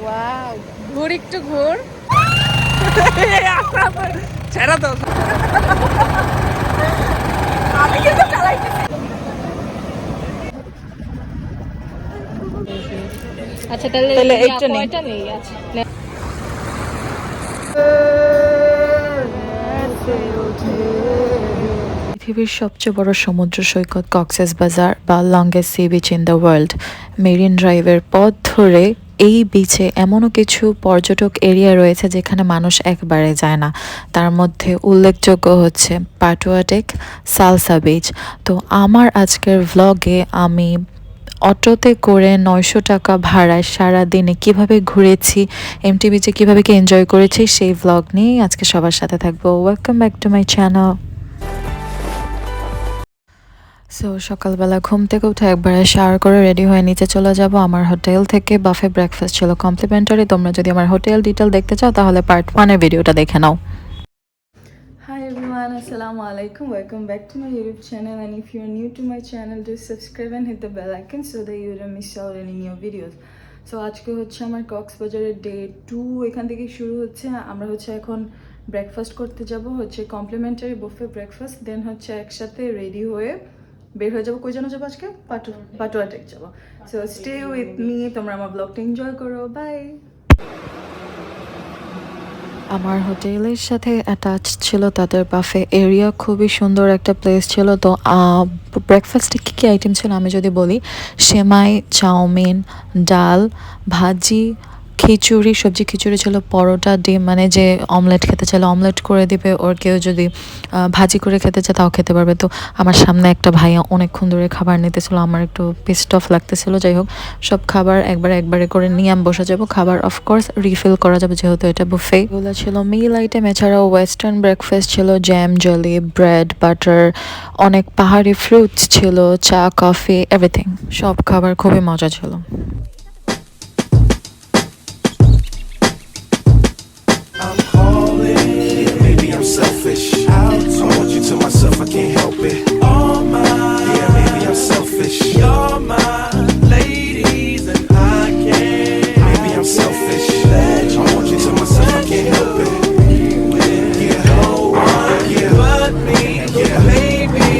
Wow, ঘুর একটু ঘুর। ছেড়া তো, আমি কিন্তু চালাইতেছি। আচ্ছা তাহলে এইটা নেই। আচ্ছা পৃথিবীর সবচেয়ে বড় সমুদ্র সৈকত কক্সেস বাজার বা longest sea beach in the world, marine ড্রাইভের পথ ধরে এই বিচে এমনও কিছু পর্যটক এরিয়া রয়েছে যেখানে মানুষ একবারে যায় না। তার মধ্যে উল্লেখযোগ্য হচ্ছে পাটুয়া টেক, সালসা বিচ। তো আমার আজকের ভ্লগে আমি অটোতে করে 900 টাকা ভাড়ায় সারাদিনে কিভাবে ঘুরেছি, এমটি বিচে কীভাবে কি এনজয় করেছি সেই ভ্লগ নিয়েই আজকে সবার সাথে থাকবো। Welcome back to my channel. So সকালবেলা ঘুম থেকে উঠে একবারে শাওয়ার করে রেডি হয়ে নিচে চলে যাব। আমার হোটেল থেকে বাফে ব্রেকফাস্ট ছিল কমপ্লিমেন্টারি। তোমরা যদি আমার হোটেল ডিটেল দেখতে চাও তাহলে পার্ট 1-এর ভিডিওটা দেখে নাও। Hi everyone, assalamu alaikum. Welcome back to my YouTube channel, and if you're new to my channel, do subscribe and hit the bell icon so that you don't miss out any new videos. So আজকে হচ্ছে আমার কক্সবাজারের day 2, এখান থেকে শুরু হচ্ছে। আমরা হচ্ছে এখন ব্রেকফাস্ট করতে যাব, হচ্ছে কমপ্লিমেন্টারি বুফে ব্রেকফাস্ট। দেন হচ্ছে একসাথে রেডি হয়ে বের হয়ে যাবো। কই যেন যাবো আজকে? পাটুয়া টেক যাবো। সো স্টে উইথ মি, তোমরা আমার ব্লগটা এনজয় করো। বাই। আমার হোটেলের সাথে অ্যাটাচ ছিল তাদের বাফে এরিয়া, খুবই সুন্দর একটা প্লেস ছিল। তো ব্রেকফাস্টে কী কী আইটেম ছিল আমি যদি বলি, সেমাই, চাউমিন, ডাল, ভাজি, খিচুড়ি, সবজি খিচুড়ি ছিল, পরোটা, ডিম, মানে যে অমলেট খেতে চাইলে অমলেট করে দিবে, ওর কেউ যদি ভাজি করে খেতে চায় তাও খেতে পারবে। তো আমার সামনে একটা ভাইয়া অনেকক্ষণ ধরে খাবার নিতেছিল, আমার একটু পিস্ট অফ লাগতেছিল। যাই হোক, সব খাবার একবারে করে নিয়ে আমি বসে যাবো। খাবার অফকোর্স রিফিল করা যাবে যেহেতু এটা বুফে। এগুলো ছিল মিল আইটেম। এছাড়াও ওয়েস্টার্ন ব্রেকফাস্ট ছিল, জ্যাম, জেলি, ব্রেড, বাটার, অনেক পাহাড়ি ফ্রুটস ছিল, চা, কফি, এভরিথিং। সব খাবার খুবই মজা ছিল। Selfish. I want you to myself, I can't help it. All mine. Yeah, maybe I'm selfish. You're my ladies, and I can't. Maybe I'm selfish. I want you to myself, I can't help it. Yeah, no one, yeah, but me, yeah, baby.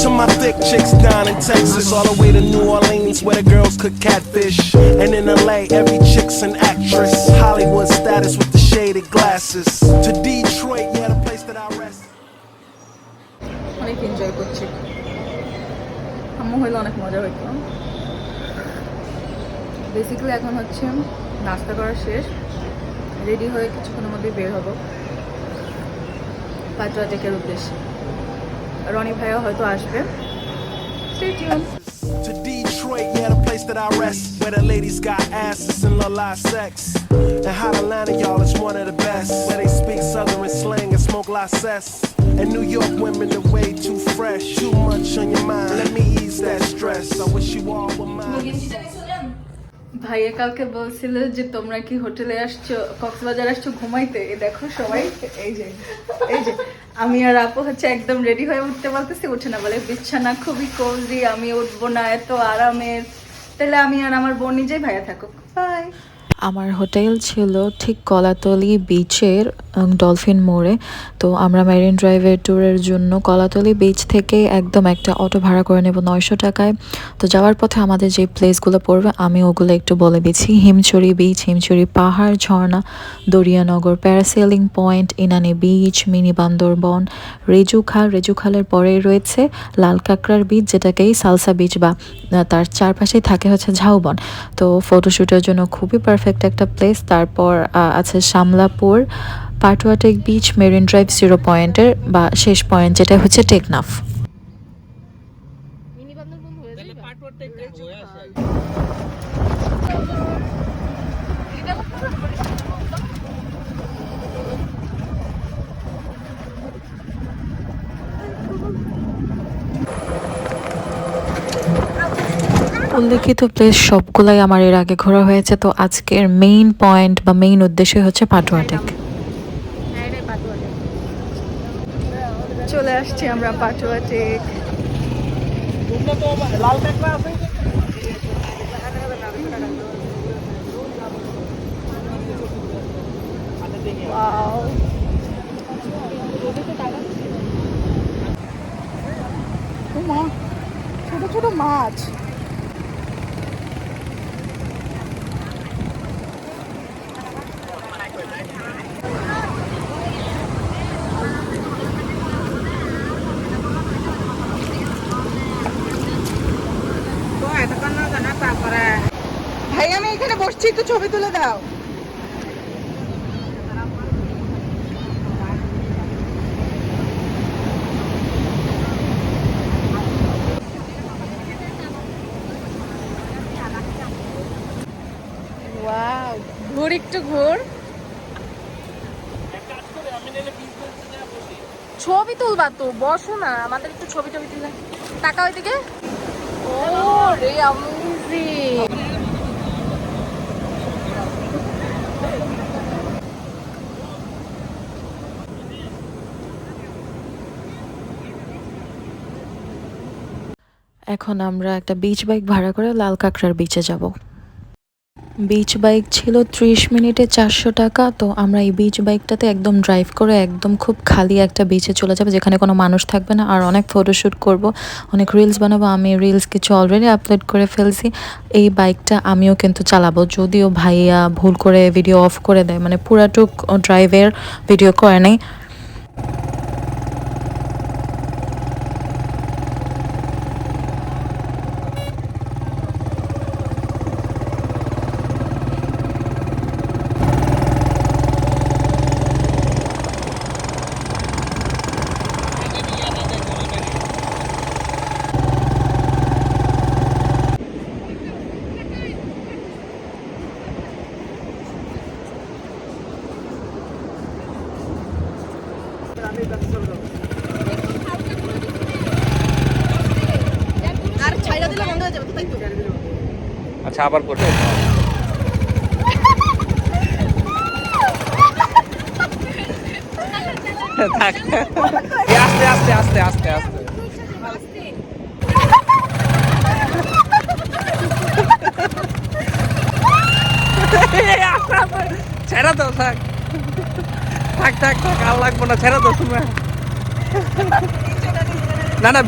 To my thick chicks down in Texas, all the way to New Orleans, where the girls cook catfish, and in LA, every chick's an actress. Hollywood status with the shaded glasses. To Detroit, yeah, the place that I rest. অনেক enjoy করছি, আম্মু হইলে অনেক মজা হইতো। Basically এখন হচ্ছে নাস্তা করা শেষ, রেডি হয়ে কিছুক্ষণের মধ্যে বের হবো পাটুয়া টেকের উদ্দেশ্যে। রনি ভাইয়া হয়তো আসবে। Stay tuned. To Detroit, yeah, the place that I rest, where the ladies got asses and love live sex. And Hot Atlanta, y'all, is one of the best, where they speak Southern slang and smoke la cess. And New York women are way too fresh, too much on your mind, let me ease that stress. I wish you all were mine. ভাইয়া কালকে বলছিল যে তোমরা কি হোটেলে আসছো, কক্সবাজার আসছো ঘুমাইতে। দেখো সবাই, এই যে আমি আর আপু হচ্ছে একদম রেডি হয়ে উঠতে বলতেছি, উঠে না, বলে বিছানা খুবই কোজি, আমি উঠবো না, এত আরামের। তাহলে আমি আর আমার বোন নিজেই, ভাইয়া থাকুক। বাই। আমার হোটেল ছিল ঠিক কলাতলি বিচের ডলফিন মোড়ে। তো আমরা মেরিন ড্রাইভের ট্যুরের জন্য কলাতলি বিচ থেকে একদম একটা অটো ভাড়া করে নেব 900 টাকায়। তো যাওয়ার পথে আমাদের যে প্লেসগুলো পড়বে আমি ওগুলো একটু বলে দিচ্ছি। হিমছড়ি বিচ, হিমছড়ি পাহাড়, ঝর্ণা, Dariyanagar, parasailing point, Inani beach, mini Bandarban, রেজুখালের পরেই রয়েছে লাল কাঁকড়ার বিচ, যেটাকেই সালসা বিচ বা তার চারপাশেই থাকে হচ্ছে ঝাউবন। তো ফটোশ্যুটের জন্য খুবই পারফেক্ট একটা প্লেস। তারপর আছে Shamlapur, Patua Tek beach, marine drive 0 পয়েন্টের বা শেষ পয়েন্ট যেটা হচ্ছে টেকনাফ। উল্লেখিত প্লেস সবগুলাই আমার এর আগে ঘোরা হয়েছে। তো আজকের মেইন পয়েন্ট বা মেইন উদ্দেশ্য হচ্ছে পাটুয়া টেক। চলে আসছি আমরা পাটুয়া টেক। ছোট মাছ। ভাই আমি এখানে বসছি, একটু ছবি তুলে দাও। ওয়াও, ঘুর একটু ঘুর। ছবি তুলবা তো, বসো না, আমাদের একটু ছবি টবি তুলে। টাকা ওইদিকে। ও রে, অ্যামেজিং। এখন আমরা একটা বিচ বাইক ভাড়া করে লাল কাঁকড়ার বিচে যাব। বিচ বাইক ছিল 30 মিনিটে 400 টাকা। তো আমরা এই বিচ বাইকটাতে একদম ড্রাইভ করে একদম খুব খালি একটা বিচে চলে যাবো, যেখানে কোনো মানুষ থাকবে না, আর অনেক ফটোশ্যুট করব, অনেক রিলস বানাবো। আমি রিলস কিছু অলরেডি আপলোড করে ফেলছি। এই বাইকটা আমিও কিন্তু চালাবো, যদিও ভাইয়া ভুল করে ভিডিও অফ করে দেয়, মানে পুরাটুক ড্রাইভের ভিডিও করে নেই। আচ্ছা আবার করতে আস্তে আস্তে আস্তে আস্তে আস্তে ছেড়া তো, থাক থাক থাক থাক, আর লাগবো না, ছেড়া তো তুমি। না না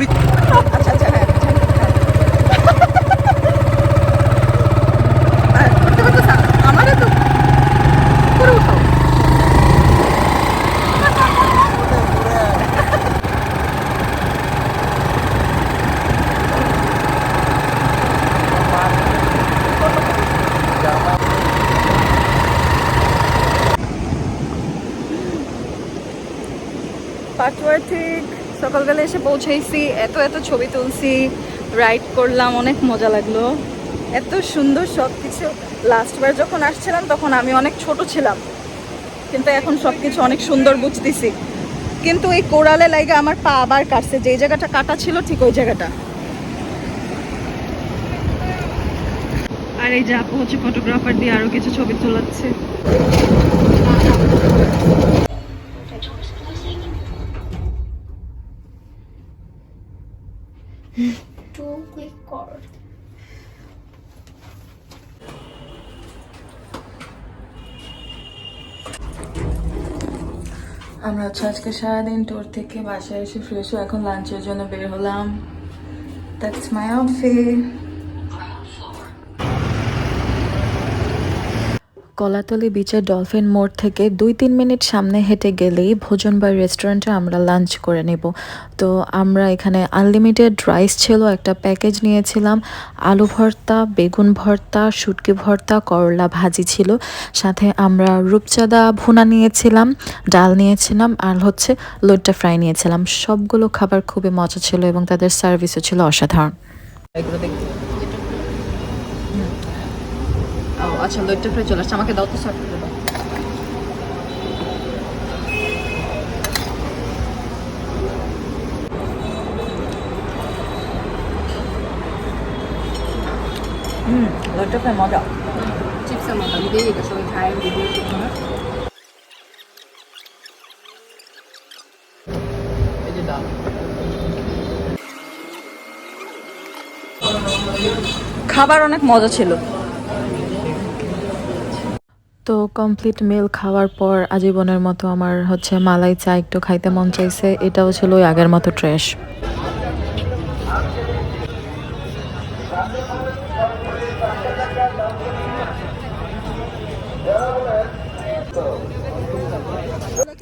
আচ্ছা আচ্ছা, হ্যাঁ আমারও তো পুরো উঠাও। পাটওয়ার ঠিক সকালবেলা এসে পৌঁছেছি, এত এত ছবি তুলছি, রাইড করলাম, অনেক মজা লাগলো, এত সুন্দর সব কিছু। লাস্টবার যখন আসছিলাম তখন আমি অনেক ছোট ছিলাম, কিন্তু এখন সব কিছু অনেক সুন্দর বুঝতেছি। কিন্তু এই কোরালে লাইগা আমার পা আবার কাটছে, যেই জায়গাটা কাটা ছিল ঠিক ওই জায়গাটা। আর এই যে আপু হচ্ছে ফটোগ্রাফার দিয়ে আরো কিছু ছবি তোলাচ্ছে। আমরা হচ্ছে আজকে সারাদিন ট্যুর থেকে বাসায় এসে ফ্রেশ হয়ে এখন লাঞ্চের জন্য বের হলাম। That's my outfit. কলাতলি বিচের ডলফিন মোড় থেকে 2-3 মিনিট সামনে হেঁটে গেলেই ভোজন বাই রেস্টুরেন্টে আমরা লাঞ্চ করে নেব। তো আমরা এখানে আনলিমিটেড রাইস ছিল, একটা প্যাকেজ নিয়েছিলাম, আলু ভর্তা, বেগুন ভর্তা, শুটকি ভর্তা, করলা ভাজি ছিল, সাথে আমরা রূপচাঁদা ভুনা নিয়েছিলাম, ডাল নিয়েছিলাম, আর হচ্ছে লইট্টা ফ্রাই নিয়েছিলাম। সবগুলো খাবার খুবই মজা ছিল এবং তাদের সার্ভিসও ছিল অসাধারণ। আচ্ছা লইট্টা ফ্রাই চলে আসছে, আমাকে দাও তো, সার্ভ করে দাও। লইট্টা ফ্রাই মজা। চিপসের মতো আমি দিয়ে দিই, সবাই খায় ভিডিও করবো না। খাবার অনেক মজা ছিল। তো কমপ্লিট মিল খাওয়ার পর আজীবনের মতো আমার হচ্ছে মালাই চা একটু খাইতে মন চাইছে। এটাও ছিল ওই আগের মতো ট্রেশ।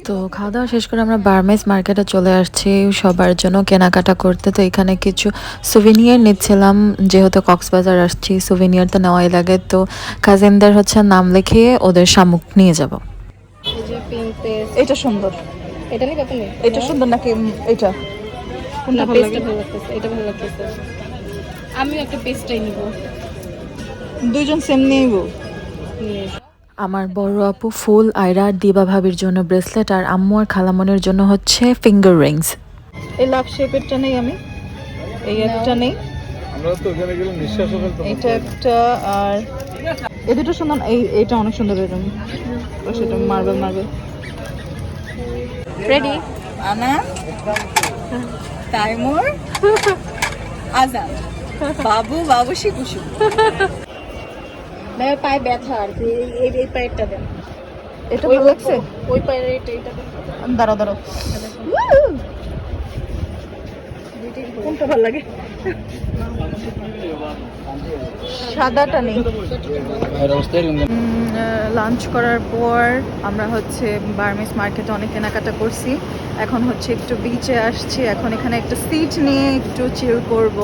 তো খাওয়া দাওয়া শেষ করে আমরা বার্মেস মার্কেটে চলে আসছি সবার জন্য কেনাকাটা করতে। তো এখানে কিছু সুভিনিয়ার নিচ্ছিলাম, যেহেতু কক্সবাজার আসছি সুভিনিয়ার তো নেওয়াই লাগে। তো কাজিনদের হচ্ছে নাম লিখিয়ে ওদের শামুক নিয়ে যাব। এই যে পিঙ্ক পেস্ট, এটা সুন্দর, এটা নিয়ে কত নেই? এটা সুন্দর নাকি এটা? কোনটা ভালো লাগে? ভালো লাগতেছে, এটা ভালো লাগতেছে। আমিও একটা পেস্টটাই নিব। দুইজন সেম নিয়েইব। নিয়ে এসো। আমার বড় আপু ফুল, আয়রা আর দিবা ভাবির জন্য ব্রেসলেট, আর আম্মু আর খালামনের জন্য হচ্ছে ফিঙ্গার রিংস। এই লাভ শেপেরটা নেই আমি, এই একটা নেই, আমরা তো ওখানে গেলে নিঃশ্বাস ফেলতে এইটা একটা, আর এই দুটো সুন্দর। এইটা অনেক সুন্দর, এরকম সেটা মার্বেল মার্বেল। রেডি? আনা তাইমুর আজান বাবু বাবুশি কুসু। ভাই পায়ে ব্যথা আর কি, এই পায়েরটা দেন। এটা ভালো লাগছে? ওই পায়ের এটা দেন। দাঁড়াও দাঁড়াও, কোনটা ভালো লাগে? সাদাটা নেই। লাঞ্চ করার পর আমরা হচ্ছে বার্মিস মার্কেটে অনেক কেনাকাটা করছি। এখন হচ্ছে একটু বিচে আসছি, এখন এখানে একটা সিট নিয়ে একটু চিল করব।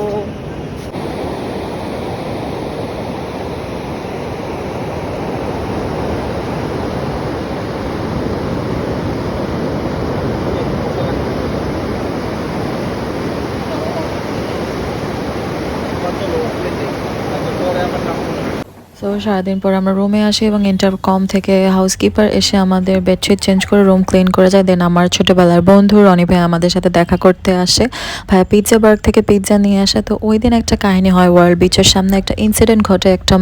তো সারাদিন পর আমরা রুমে আসি এবং ইন্টারকম থেকে হাউসকিপার এসে আমাদের বেডশিট চেঞ্জ করে রুম ক্লিন করে যায়। দেন আমার ছোটোবেলার বন্ধু রনি ভাই আমাদের সাথে দেখা করতে আসে। ভাইয়া পিৎজা বার্গ থেকে পিৎজা নিয়ে আসে। তো ওই দিন একটা কাহিনী হয়, ওয়ার্ল্ড বিচের সামনে একটা ইনসিডেন্ট ঘটে। একটা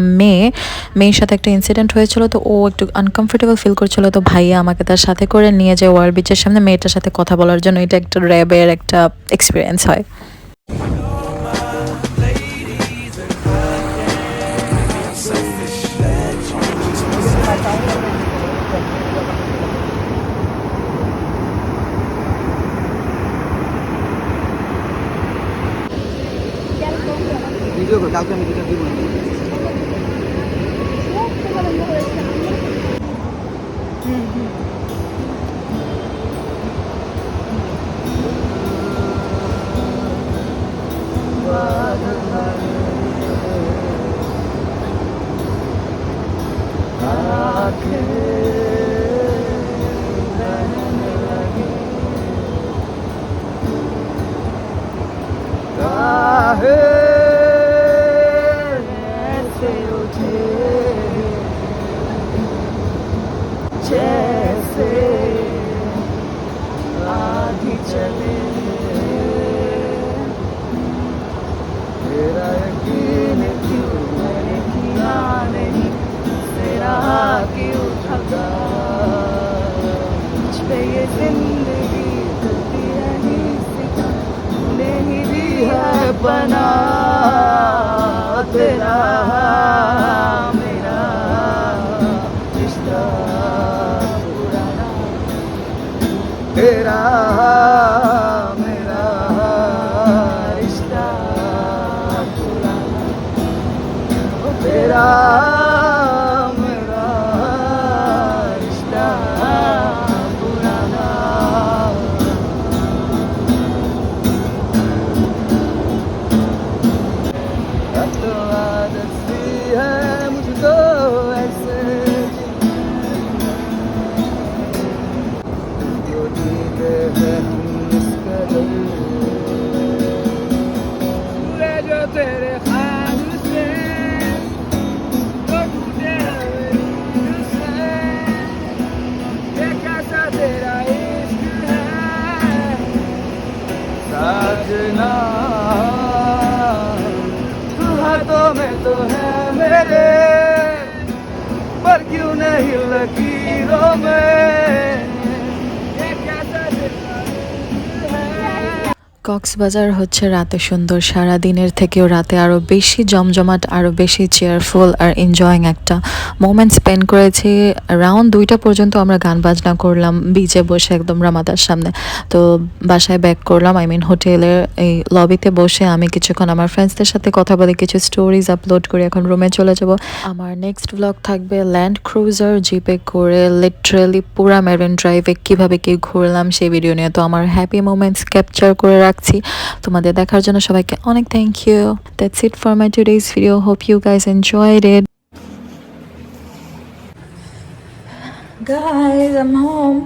মেয়ের সাথে একটা ইনসিডেন্ট হয়েছিল, তো ও একটু আনকমফোর্টেবল ফিল করছিল। তো ভাইয়া আমাকে তার সাথে করে নিয়ে যায় ওয়ার্ল্ড বিচের সামনে মেয়েটার সাথে কথা বলার জন্য। এটা একটা র্যাবের একটা এক্সপিরিয়েন্স হয়। কালকে আমি দুটো দিব। बना तेरा मेरा रिश्ता पुराना, तेरा मेरा रिश्ता पुराना, तेरा मेरा रिश्ता पुराना। तो आदत सी है मुझको ऐसे जो जीते हैं हम इस कदर, पूरे जो तेरे ख्वाब से तो टूटे दिल से, ये कैसा तेरा इश्क है साजना, हाथों में तो है मेरे पर क्यों नहीं लकीरों में, ये कैसा दिल है। কক্সবাজার হচ্ছে রাতে সুন্দর, সারা দিনের থেকেও রাতে আরও বেশি জমজমাট, আরও বেশি চেয়ারফুল আর এনজয়িং একটা মোমেন্ট স্পেন্ড করেছি। অ্যারাউন্ড 2টা পর্যন্ত আমরা গান বাজনা করলাম বিচে বসে একদম রামাদার সামনে। তো বাসায় ব্যাক করলাম, আই মিন হোটেলের এই লবিতে বসে আমি কিছুক্ষণ আমার ফ্রেন্ডসদের সাথে কথা বলে কিছু স্টোরিজ আপলোড করে এখন রুমে চলে যাব। আমার নেক্সট ব্লগ থাকবে ল্যান্ড ক্রুজার জিপে করে লিটারালি পুরা মেরিন ড্রাইভে কীভাবে কি ঘুরলাম সেই ভিডিও নিয়ে। তো আমার হ্যাপি মোমেন্টস ক্যাপচার করে রাখছি তোমাদের দেখার জন্য। সবাইকে অনেক thank you. That's it for my today's video, hope you guys enjoyed it. Guys, I'm home.